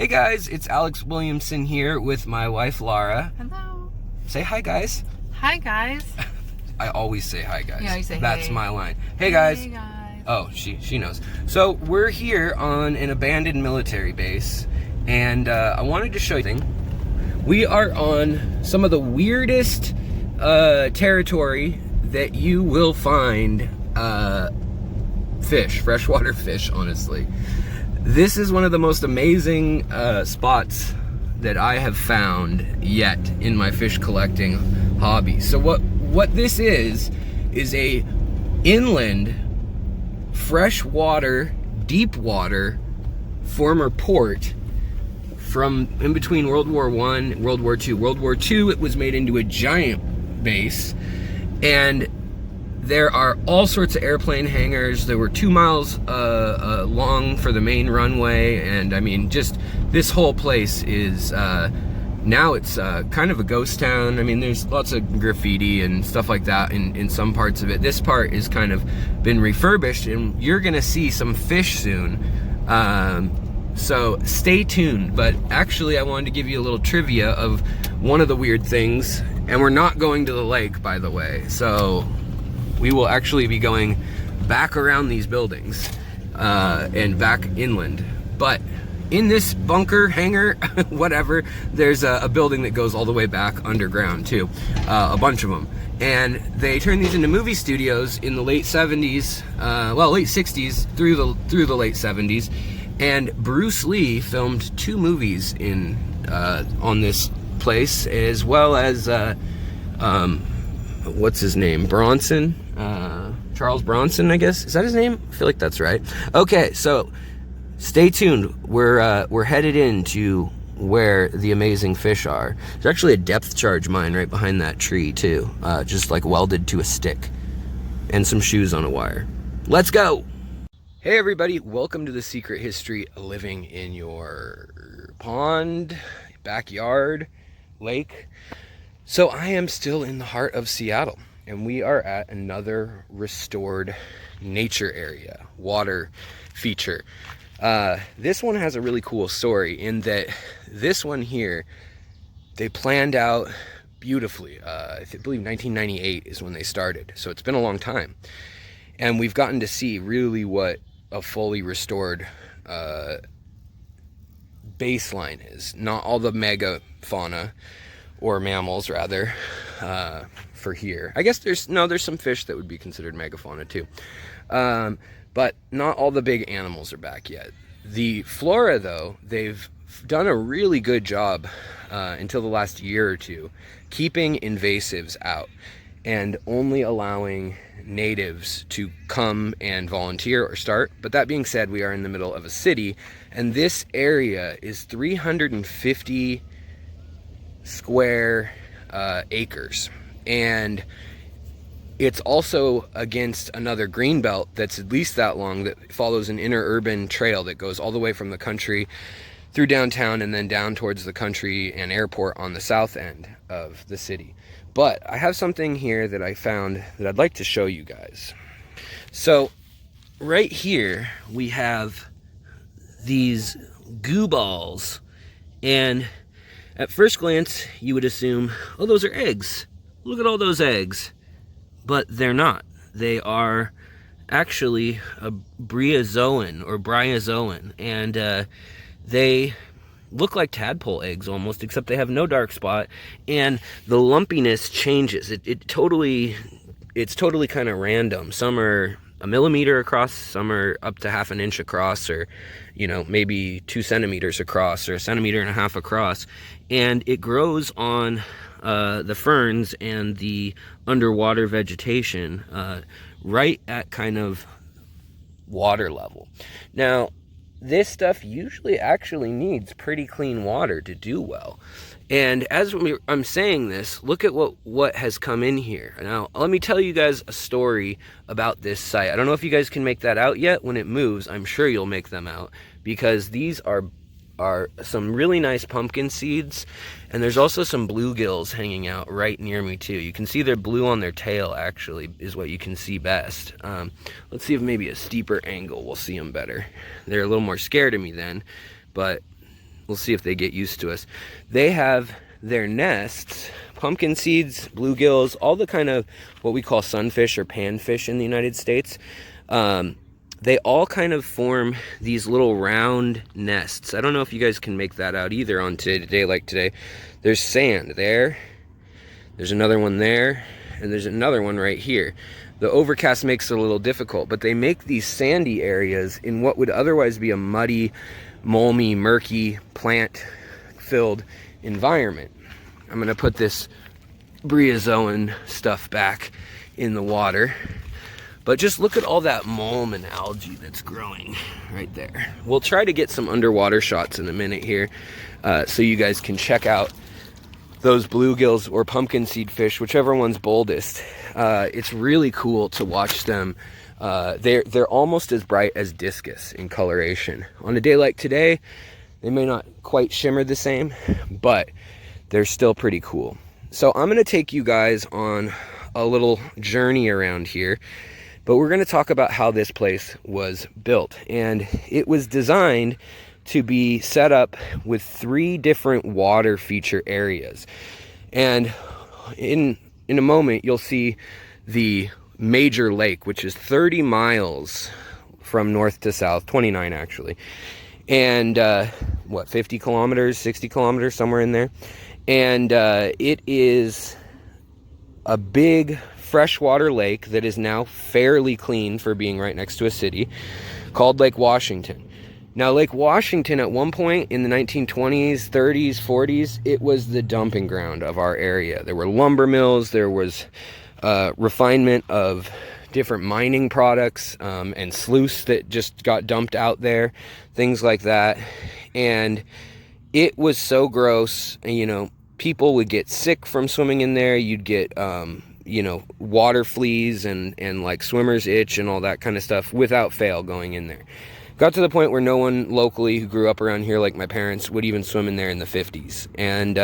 Hey guys, it's Alex Williamson here with my wife Laura. Hello. Say hi guys. Hi guys. I always say hi guys. Yeah, you say That's hey. my line. Hey guys. Hey guys. Oh, she knows. So we're here on an abandoned military base, and I wanted to show you something. We are on some of the weirdest territory that you will find fish, freshwater fish, honestly. This is one of the most amazing spots that I have found yet in my fish collecting hobby. So what this is a inland, freshwater, deep water former port from in between World War I and World War II. World War II, it was made into a giant base, and there are all sorts of airplane hangars. There were 2 miles long for the main runway, and I mean, just this whole place is now it's kind of a ghost town. I mean, there's lots of graffiti and stuff like that in some parts of it. This part is kind of been refurbished, and you're gonna see some fish soon. So stay tuned. But actually, I wanted to give you a little trivia of one of the weird things, and we're not going to the lake, by the way. So we will actually be going back around these buildings and back inland. But in this bunker, hangar, whatever, there's a building that goes all the way back underground too, a bunch of them. And they turned these into movie studios in the late 70s, well, late 60s through the late 70s. And Bruce Lee filmed 2 movies on this place, as well as what's his name? Bronson? Charles Bronson, I guess. Is that his name? I feel like that's right. Okay, so stay tuned. We're headed into where the amazing fish are. There's actually a depth charge mine right behind that tree too, just like welded to a stick, and some shoes on a wire. Let's go. Hey everybody, welcome to the secret history of living in your pond, backyard, lake. So I am still in the heart of Seattle, and we are at another restored nature area, water feature. This one has a really cool story in that this one here, they planned out beautifully. I believe 1998 is when they started, so it's been a long time. And we've gotten to see really what a fully restored baseline is. Not all the mega fauna, or mammals rather, for here. I guess there's some fish that would be considered megafauna too. But not all the big animals are back yet. The flora though, they've done a really good job until the last year or two, keeping invasives out and only allowing natives to come and volunteer or start. But that being said, we are in the middle of a city, and this area is 350 square acres, and it's also against another green belt that's at least that long, that follows an interurban trail that goes all the way from the country through downtown and then down towards the country and airport on the south end of the city. But I have something here that I found that I'd like to show you guys. So right here we have these goo balls, and at first glance you would assume, oh, those are eggs. Look at all those eggs. But they're not. They are actually a bryozoan or bryozoan, and they look like tadpole eggs almost, except they have no dark spot, and the lumpiness changes. It's totally kind of random. Some are a millimeter across, some are up to half an inch across, or maybe 2 centimeters across, or 1.5 centimeters across, and it grows on the ferns and the underwater vegetation right at kind of water level. Now, this stuff usually actually needs pretty clean water to do well. And as I'm saying this, look at what has come in here. Now, let me tell you guys a story about this site. I don't know if you guys can make that out yet. When it moves, I'm sure you'll make them out, because these are some really nice pumpkin seeds, and there's also some bluegills hanging out right near me too. You can see they're blue on their tail, actually, is what you can see best. Let's see if maybe a steeper angle will see them better. They're a little more scared of me then, but We'll see if they get used to us. They have their nests, pumpkin seeds, bluegills, all the kind of what we call sunfish or panfish in the United States. They all kind of form these little round nests. I don't know if you guys can make that out either on today like today. There's sand there. There's another one there. And there's another one right here. The overcast makes it a little difficult, but they make these sandy areas in what would otherwise be a muddy, molmy, murky, plant-filled environment. I'm gonna put this bryozoan stuff back in the water. But just look at all that mulm and algae that's growing right there. We'll try to get some underwater shots in a minute here so you guys can check out those bluegills or pumpkin seed fish, whichever one's boldest. It's really cool to watch them. They're almost as bright as discus in coloration. On a day like today, they may not quite shimmer the same, but they're still pretty cool. So I'm gonna take you guys on a little journey around here. But we're going to talk about how this place was built. And it was designed to be set up with 3 different water feature areas. And in a moment, you'll see the major lake, which is 30 miles from north to south, 29 actually. And 50 kilometers, 60 kilometers, somewhere in there. And it is a big freshwater lake that is now fairly clean for being right next to a city, called Lake Washington. Now, Lake Washington at one point in the 1920s, 30s, 40s, it was the dumping ground of our area. There were lumber mills, there was refinement of different mining products and sluice that just got dumped out there, things like that. And it was so gross, you know, people would get sick from swimming in there. You'd get you know, water fleas and like swimmer's itch and all that kind of stuff without fail going in there. Got to the point where no one locally who grew up around here, like my parents, would even swim in there in the 50s. And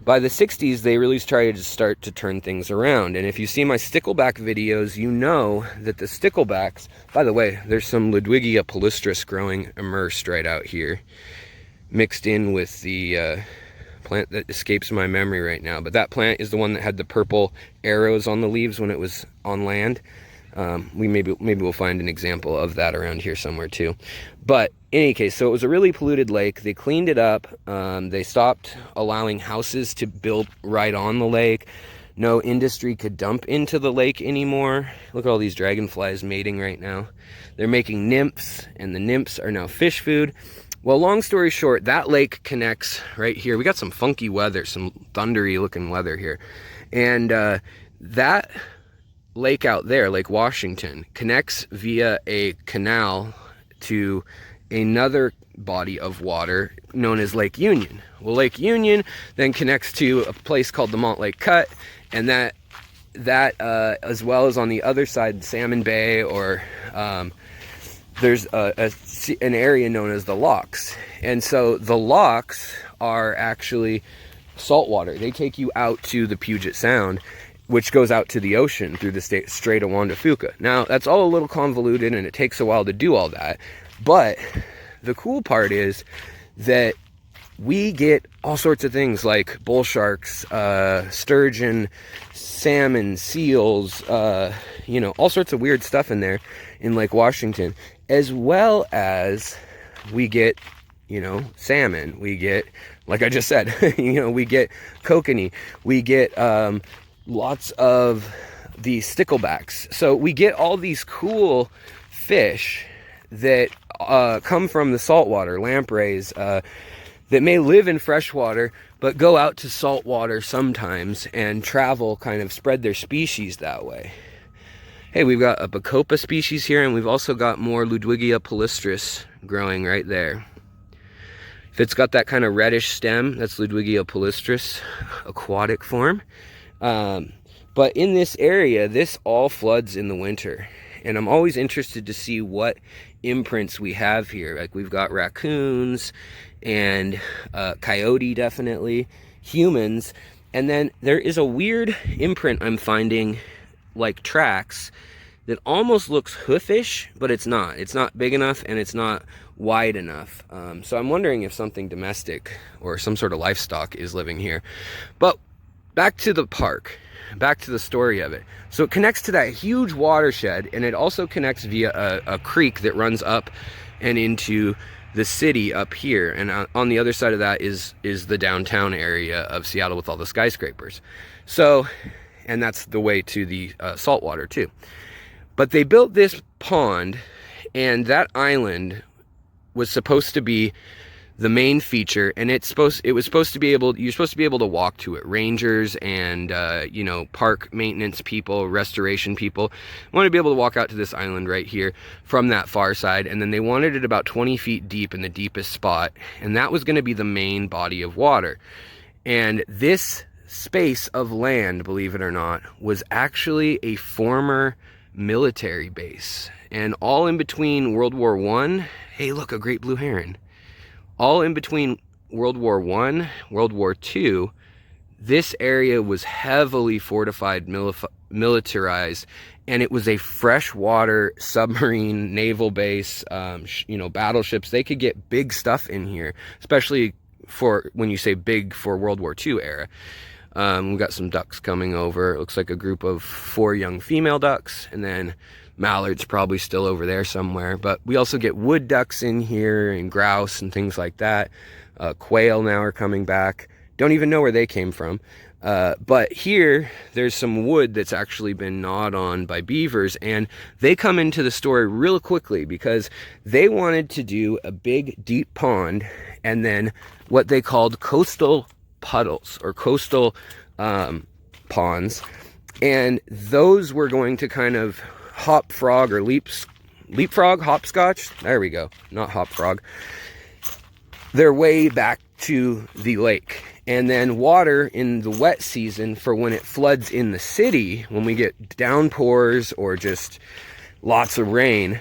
by the 60s, they really started to start to turn things around. And if you see my stickleback videos, you know that the sticklebacks, by the way, there's some Ludwigia palustris growing immersed right out here, mixed in with the plant that escapes my memory right now, but that plant is the one that had the purple arrows on the leaves when it was on land. Maybe we'll find an example of that around here somewhere too. But in any case, so it was a really polluted lake. They cleaned it up. They stopped allowing houses to build right on the lake. No industry could dump into the lake anymore. Look at all these dragonflies mating right now. They're making nymphs, and the nymphs are now fish food. Well, long story short, that lake connects right here. We got some funky weather, some thundery looking weather here. And that lake out there, Lake Washington, connects via a canal to another body of water known as Lake Union. Well, Lake Union then connects to a place called the Montlake Cut, and that as well as on the other side, Salmon Bay, or there's an area known as the locks. And so the locks are actually saltwater. They take you out to the Puget Sound, which goes out to the ocean through the Strait of Juan de Fuca. Now, that's all a little convoluted, and it takes a while to do all that. But the cool part is that we get all sorts of things like bull sharks, sturgeon, salmon, seals, you know, all sorts of weird stuff in there in Lake Washington, as well as we get, you know, salmon. We get, like I just said, you know, we get kokanee. We get lots of the sticklebacks. So we get all these cool fish that come from the saltwater, lampreys, that may live in freshwater but go out to saltwater sometimes and travel, kind of spread their species that way. Hey, we've got a Bacopa species here, and we've also got more Ludwigia palustris growing right there. If it's got that kind of reddish stem, that's Ludwigia palustris, aquatic form. But in this area, this all floods in the winter. And I'm always interested to see what imprints we have here. Like, we've got raccoons and coyote, definitely, humans. And then there is a weird imprint I'm finding, like tracks, that almost looks hoofish, but it's not. It's not big enough, and it's not wide enough. So I'm wondering if something domestic or some sort of livestock is living here. But back to the park, back to the story of it. So it connects to that huge watershed, and it also connects via a creek that runs up and into the city up here. And on the other side of that is the downtown area of Seattle with all the skyscrapers. So, and that's the way to the saltwater too. But they built this pond, and that island was supposed to be the main feature, and you're supposed to be able to walk to it. Rangers and you know, park maintenance people, restoration people want to be able to walk out to this island right here from that far side, and then they wanted it about 20 feet deep in the deepest spot, and that was going to be the main body of water. And this space of land, believe it or not, was actually a former military base. And all in between World War I, hey look, a great blue heron. All in between World War I, World War II, this area was heavily fortified, militarized, and it was a freshwater submarine naval base. You know, battleships, they could get big stuff in here, especially for when you say big for World War II era. We've got some ducks coming over. It looks like a group of 4 young female ducks, and then mallards probably still over there somewhere. But we also get wood ducks in here, and grouse and things like that. Quail now are coming back. Don't even know where they came from. But here, there's some wood that's actually been gnawed on by beavers, and they come into the story real quickly because they wanted to do a big, deep pond, and then what they called coastal puddles or coastal ponds, and those were going to kind of hopfrog or leapfrog, hopscotch, there we go, not hopfrog, their way back to the lake. And then water in the wet season, for when it floods in the city, when we get downpours or just lots of rain,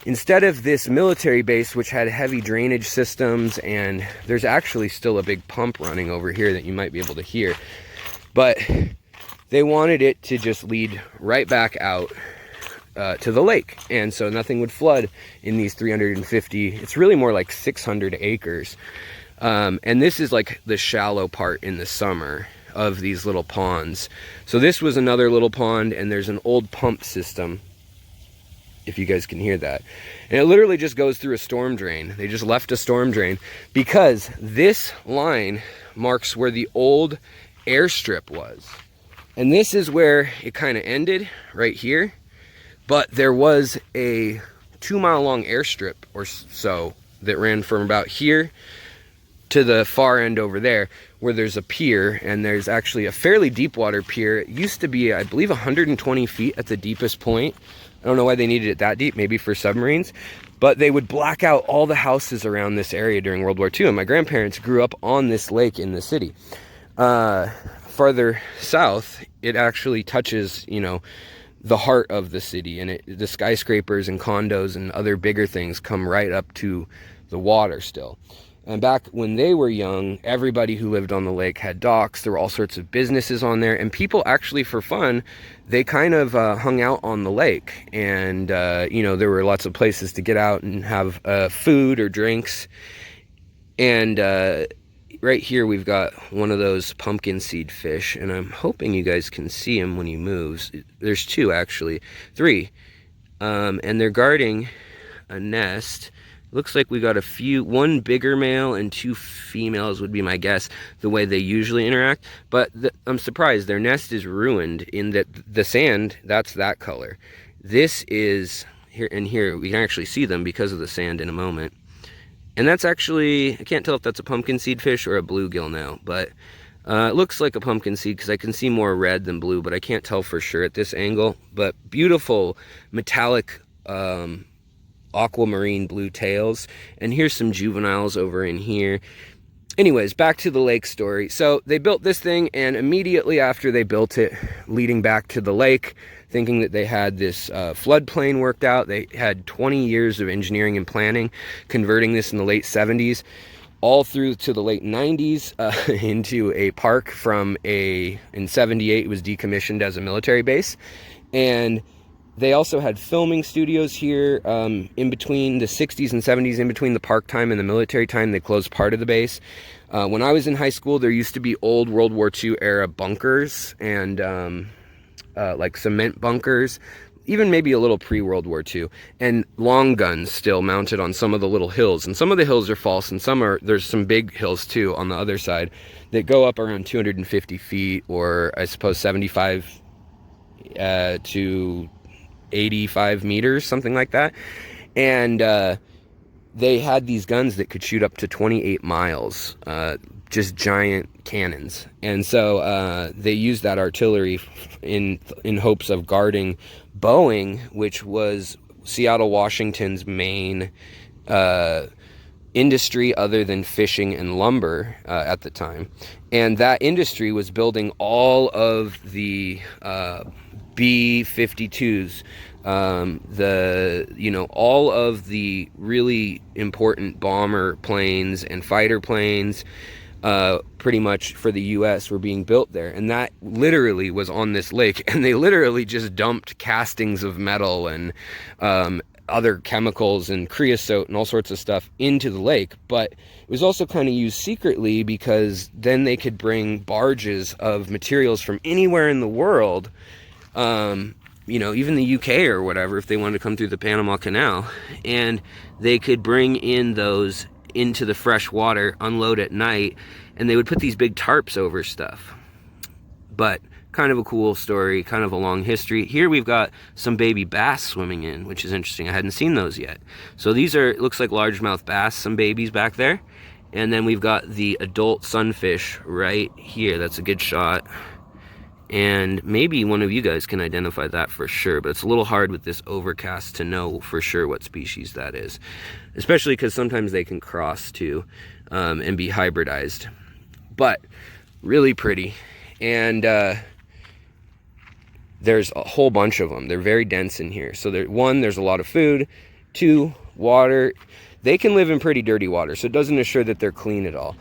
instead of this military base, which had heavy drainage systems, and there's actually still a big pump running over here that you might be able to hear, but they wanted it to just lead right back out to the lake. And so nothing would flood in these 350, it's really more like 600 acres. And this is like the shallow part in the summer of these little ponds. So this was another little pond, and there's an old pump system, if you guys can hear that. And it literally just goes through a storm drain. They just left a storm drain because this line marks where the old airstrip was. And this is where it kind of ended, right here. But there was a 2-mile long airstrip or so that ran from about here to the far end over there, where there's a pier, and there's actually a fairly deep water pier. It used to be, I believe, 120 feet at the deepest point. I don't know why they needed it that deep, maybe for submarines, but they would black out all the houses around this area during World War II, and my grandparents grew up on this lake in the city. Farther south, it actually touches, you know, the heart of the city, and the skyscrapers and condos and other bigger things come right up to the water still. And back when they were young, everybody who lived on the lake had docks. There were all sorts of businesses on there, and people actually, for fun, they kind of hung out on the lake. And you know, there were lots of places to get out and have food or drinks. And right here we've got one of those pumpkin seed fish, and I'm hoping you guys can see him when he moves. There's 2, actually 3, and they're guarding a nest. Looks like we got one bigger male and 2 females would be my guess, the way they usually interact. But I'm surprised their nest is ruined in that the sand, that's that color. This is here, and here we can actually see them because of the sand in a moment. And that's actually, I can't tell if that's a pumpkin seed fish or a bluegill now, but it looks like a pumpkin seed because I can see more red than blue, but I can't tell for sure at this angle. But beautiful metallic aquamarine blue tails. And here's some juveniles over in here. Anyways, back to the lake story. So they built this thing, and immediately after they built it, leading back to the lake, thinking that they had this floodplain worked out. They had 20 years of engineering and planning, converting this in the late 70s, all through to the late 90s into a park. In 78, it was decommissioned as a military base. And They also had filming studios here in between the 60s and 70s, in between the park time and the military time. They closed part of the base. When I was in high school, there used to be old World War II era bunkers and like cement bunkers, even maybe a little pre-World War II, and long guns still mounted on some of the little hills. And some of the hills are false, and there's some big hills too on the other side that go up around 250 feet, or I suppose 75 to 85 meters, something like that. And they had these guns that could shoot up to 28 miles, just giant cannons. And so they used that artillery in hopes of guarding Boeing, which was Seattle, Washington's main industry other than fishing and lumber at the time. And that industry was building all of the B-52s, all of the really important bomber planes and fighter planes, pretty much for the US, were being built there. And that literally was on this lake, and they literally just dumped castings of metal and other chemicals and creosote and all sorts of stuff into the lake. But it was also kind of used secretly, because then they could bring barges of materials from anywhere in the world, even the UK or whatever, if they wanted to come through the Panama Canal, and they could bring in those into the fresh water, unload at night, and they would put these big tarps over stuff. But kind of a cool story, kind of a long history. Here we've got some baby bass swimming in, which is interesting. I hadn't seen those yet. So these are, it looks like largemouth bass, some babies back there. And then we've got the adult sunfish right here. That's a good shot. And maybe one of you guys can identify that for sure, but it's a little hard with this overcast to know for sure what species that is, especially because sometimes they can cross too, and be hybridized. But really pretty. And there's a whole bunch of them. They're very dense in here. So there's a lot of food. 2, water. They can live in pretty dirty water, so it doesn't assure that they're clean at all.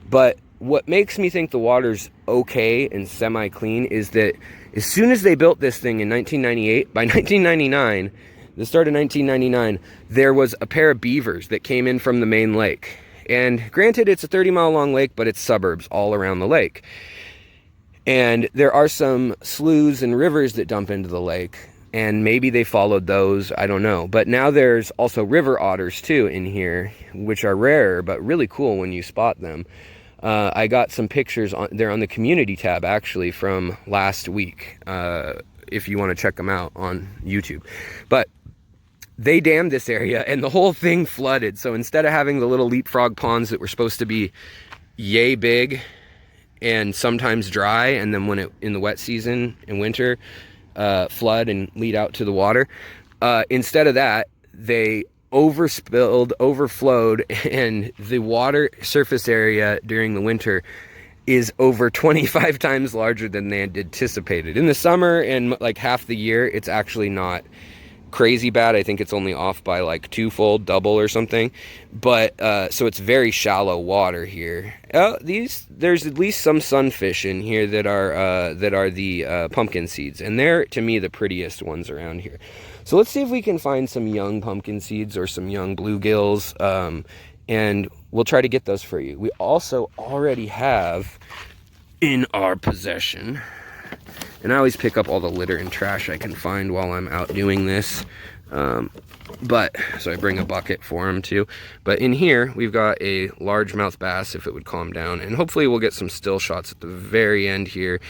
But what makes me think the water's okay and semi-clean is that as soon as they built this thing in 1998, by 1999, the start of 1999, there was a pair of beavers that came in from the main lake. And granted, it's a 30-mile long lake, but it's suburbs all around the lake. And there are some sloughs and rivers that dump into the lake, and maybe they followed those, I don't know. But now there's also river otters too in here, which are rare, but really cool when you spot them. I got some pictures they're on the community tab actually from last week, if you want to check them out on YouTube. But they dammed this area and the whole thing flooded. So instead of having the little leapfrog ponds that were supposed to be yay big and sometimes dry, and then when in the wet season in winter, flood and lead out to the water, instead of that, they overflowed, and the water surface area during the winter is over 25 times larger than they had anticipated. In the summer and like half the year, it's actually not crazy bad. I think it's only off by like twofold, double or something. But so it's very shallow water here. There's at least some sunfish in here that are the pumpkin seeds, and they're, to me, the prettiest ones around here. So let's see if we can find some young pumpkin seeds or some young bluegills, and we'll try to get those for you. We also already have in our possession, and I always pick up all the litter and trash I can find while I'm out doing this, so I bring a bucket for them too. But in here we've got a largemouth bass, if it would calm down, and hopefully we'll get some still shots at the very end here.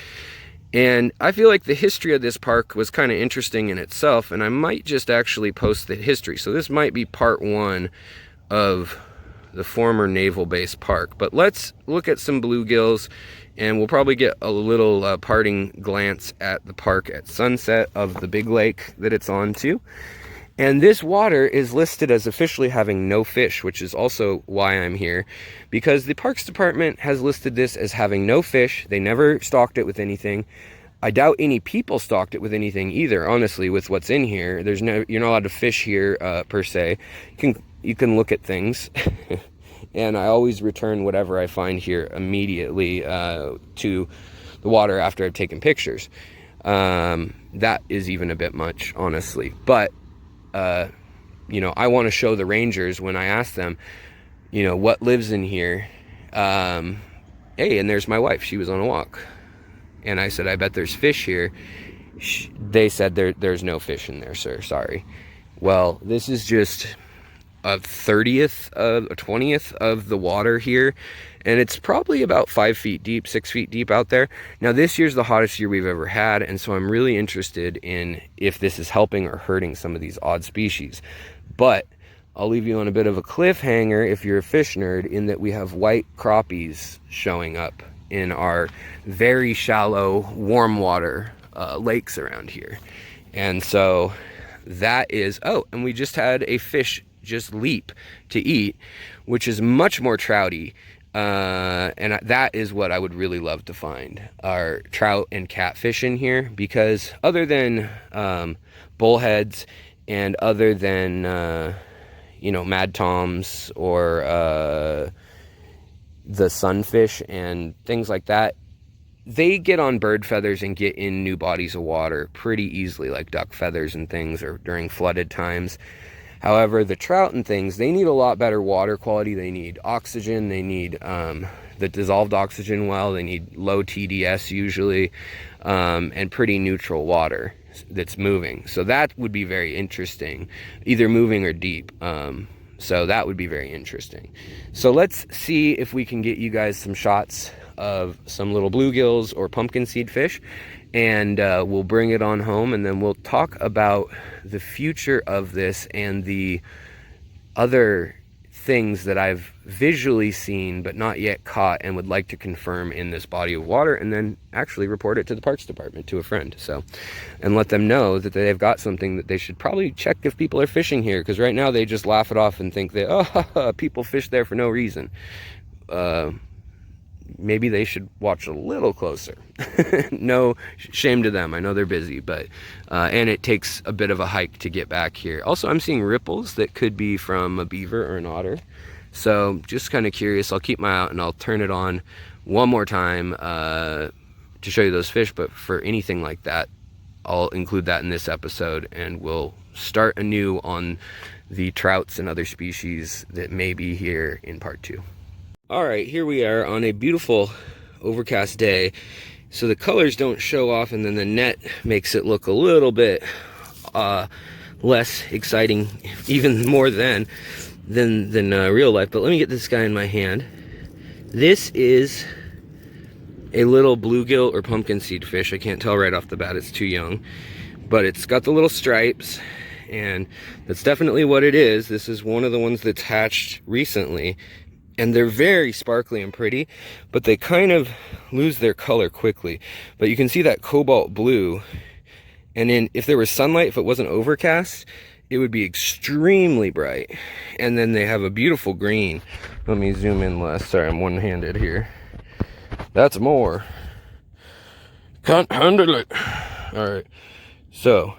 And I feel like the history of this park was kind of interesting in itself, and I might just actually post the history. So this might be part 1 of the former naval base park. But let's look at some bluegills, and we'll probably get a little parting glance at the park at sunset of the big lake that it's on too. And this water is listed as officially having no fish, which is also why I'm here, because the Parks Department has listed this as having no fish. They never stocked it with anything. I doubt any people stocked it with anything either, honestly, with what's in here. You're not allowed to fish here, per se. You can look at things. And I always return whatever I find here immediately to the water after I've taken pictures. That is even a bit much, honestly. But, you know, I want to show the rangers when I ask them, you know, what lives in here. Hey, and there's my wife. She was on a walk. And I said, I bet there's fish here. They said there's no fish in there, sir. Sorry. Well, this is just a 20th of the water here. And it's probably about 5 feet deep, 6 feet deep out there. Now, this year's the hottest year we've ever had. And so I'm really interested in if this is helping or hurting some of these odd species. But I'll leave you on a bit of a cliffhanger if you're a fish nerd, in that we have white crappies showing up in our very shallow, warm water lakes around here. And so that is, oh, and we just had a fish just leap to eat, which is much more trouty. And that is what I would really love to find, are trout and catfish in here, because other than bullheads and other than you know, mad toms or the sunfish and things like that, they get on bird feathers and get in new bodies of water pretty easily, like duck feathers and things, or during flooded times. However, the trout and things, they need a lot better water quality. They need oxygen. They need the dissolved oxygen well. They need low TDS usually, and pretty neutral water that's moving. So that would be very interesting, either moving or deep. So that would be very interesting. So let's see if we can get you guys some shots of some little bluegills or pumpkin seed fish, and we'll bring it on home, and then we'll talk about the future of this and the other things that I've visually seen but not yet caught and would like to confirm in this body of water, and then actually report it to the parks department, to a friend, so, and let them know that they've got something that they should probably check if people are fishing here, because right now they just laugh it off and think that, oh, people fish there for no reason. Maybe they should watch a little closer. No shame to them. I know they're busy, but and it takes a bit of a hike to get back here. Also, I'm seeing ripples that could be from a beaver or an otter. So just kind of curious. I'll keep my eye out, and I'll turn it on one more time to show you those fish. But for anything like that, I'll include that in this episode, and we'll start anew on the trouts and other species that may be here in part 2. All right, here we are on a beautiful overcast day. So the colors don't show off, and then the net makes it look a little bit less exciting, even more than real life. But let me get this guy in my hand. This is a little bluegill or pumpkin seed fish. I can't tell right off the bat, it's too young. But it's got the little stripes, and that's definitely what it is. This is one of the ones that's hatched recently. And they're very sparkly and pretty, but they kind of lose their color quickly. But you can see that cobalt blue. And then if there was sunlight, if it wasn't overcast, it would be extremely bright. And then they have a beautiful green. Let me zoom in less. Sorry, I'm one-handed here. That's more. Can't handle it. All right. So,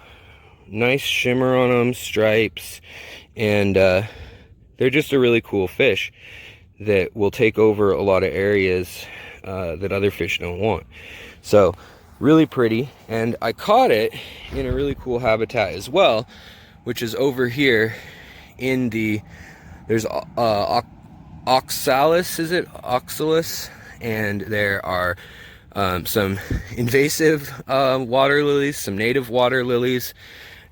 nice shimmer on them, stripes. And they're just a really cool fish that will take over a lot of areas that other fish don't want. So really pretty, and I caught it in a really cool habitat as well, which is over here in the, there's oxalis, is it? Oxalis, and there are some invasive water lilies, some native water lilies,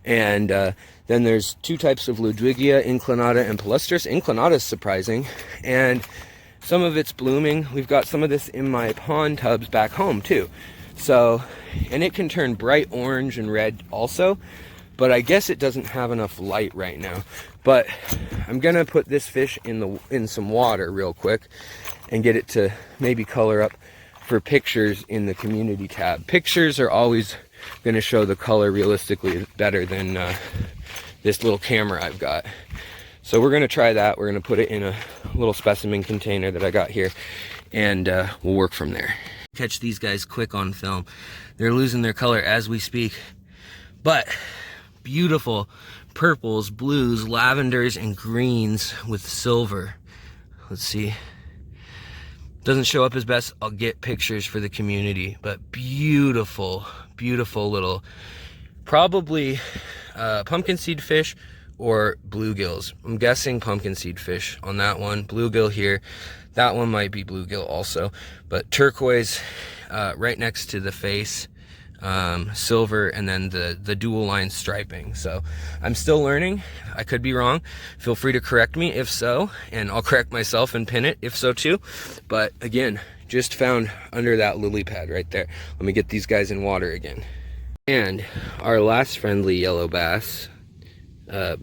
and then there's 2 types of Ludwigia, inclinata and palustris. Inclinata is surprising, and some of it's blooming. We've got some of this in my pond tubs back home too. So, and it can turn bright orange and red also, but I guess it doesn't have enough light right now. But I'm gonna put this fish in some water real quick and get it to maybe color up for pictures in the community tab. Pictures are always gonna show the color realistically better than this little camera I've got. So we're gonna try that. We're gonna put it in a little specimen container that I got here, and we'll work from there. Catch these guys quick on film. They're losing their color as we speak, but beautiful purples, blues, lavenders, and greens with silver. Let's see. Doesn't show up as best. I'll get pictures for the community, but beautiful, beautiful little, probably pumpkin seed fish or bluegills. I'm guessing pumpkin seed fish on that one. Bluegill here. That one might be bluegill also. But turquoise right next to the face. Silver, and then the dual line striping. So I'm still learning. I could be wrong. Feel free to correct me if so, and I'll correct myself and pin it if so too. But again, just found under that lily pad right there. Let me get these guys in water again. And our last friendly yellow bass,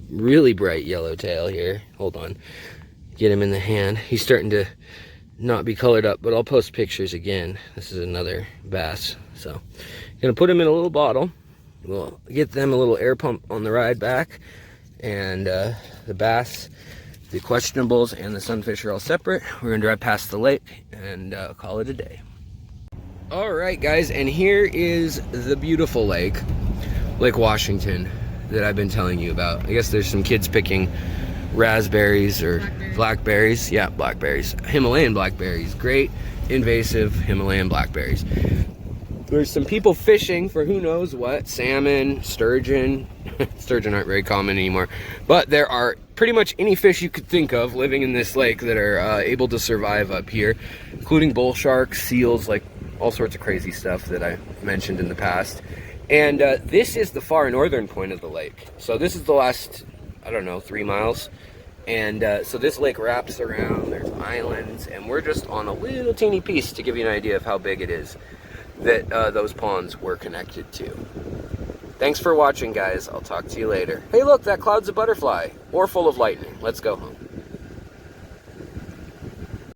really bright yellow tail here. Hold on, get him in the hand. He's starting to not be colored up, but I'll post pictures again. This is another bass. So gonna put them in a little bottle. We'll get them a little air pump on the ride back, and the bass, the questionables, and the sunfish are all separate. We're gonna drive past the lake and call it a day. All right, guys, and here is the beautiful Lake Washington that I've been telling you about. I guess there's some kids picking raspberries or blackberries. Yeah, blackberries, Himalayan blackberries, great invasive Himalayan blackberries. There's some people fishing for who knows what, salmon, sturgeon. Sturgeon aren't very common anymore, but there are pretty much any fish you could think of living in this lake that are able to survive up here, including bull sharks, seals, like all sorts of crazy stuff that I've mentioned in the past. And this is the far northern point of the lake. So this is the last, I don't know, 3 miles. And so this lake wraps around, there's islands, and we're just on a little teeny piece to give you an idea of how big it is that those ponds were connected to. Thanks for watching, guys. I'll talk to you later. Hey, look, that cloud's a butterfly, or full of lightning. Let's go home.